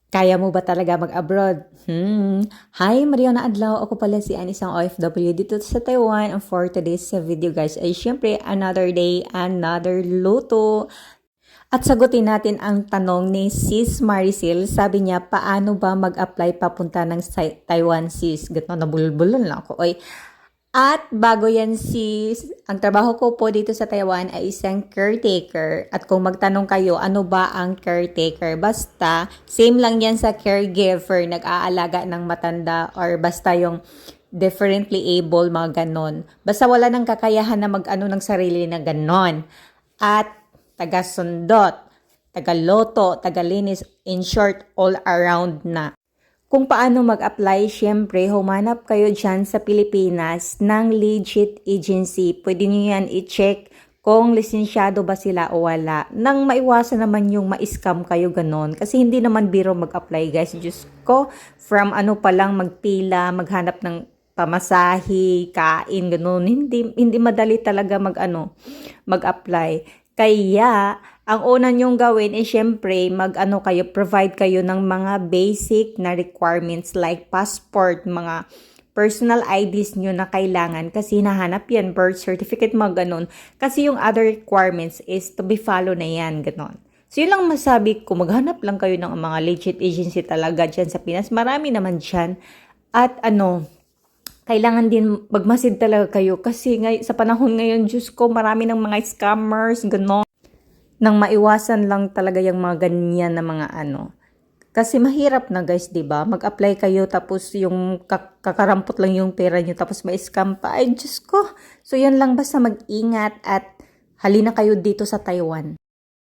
Kaya mo ba talaga mag-abroad? Hi, Mariana Adlaw. Ako pala si Anne, isang OFW dito sa Taiwan. And for today's video guys ay syempre another day, another luto. At sagutin natin ang tanong ni Sis Maricel. Sabi niya, paano ba mag-apply papunta ng Taiwan, sis? Gato, nabulol-bulol lang ako. Oy. At bago yan sis, ang trabaho ko po dito sa Taiwan ay isang caretaker. At kung magtanong kayo, ano ba ang caretaker? Basta, same lang yan sa caregiver, nag-aalaga ng matanda or basta yung differently able, mga ganon. Basta wala nang kakayahan na mag-ano ng sarili na ganon. At taga-sundot, taga-loto, taga-linis, in short, all around na. Kung paano mag-apply, syempre, humanap kayo dyan sa Pilipinas ng legit agency. Pwede nyo yan i-check kung lisensyado ba sila o wala. Nang maiwasan naman yung ma-scam kayo ganon. Kasi hindi naman biro mag-apply guys. Diyos ko, from ano pa lang magpila, maghanap ng pamasahe, kain, ganon. Hindi madali talaga mag-apply. Kaya, ang una nyong gawin is syempre provide kayo ng mga basic na requirements like passport, mga personal IDs nyo na kailangan kasi nahanap yan, birth certificate, mga ganon. Kasi yung other requirements is to be follow na yan, ganon. So yun lang masabi ko, maghanap lang kayo ng mga legit agency talaga dyan sa Pinas. Marami naman dyan. At kailangan din magmasid talaga kayo kasi sa panahon ngayon, Diyos ko, marami ng mga scammers, gano'n. Nang maiwasan lang talaga yung mga ganyan na mga Kasi mahirap na guys, 'di ba? Mag-apply kayo tapos yung kakarampot lang yung pera niyo tapos may scam pa. Ay, Diyos ko. So yan lang, basta mag-ingat at halina kayo dito sa Taiwan.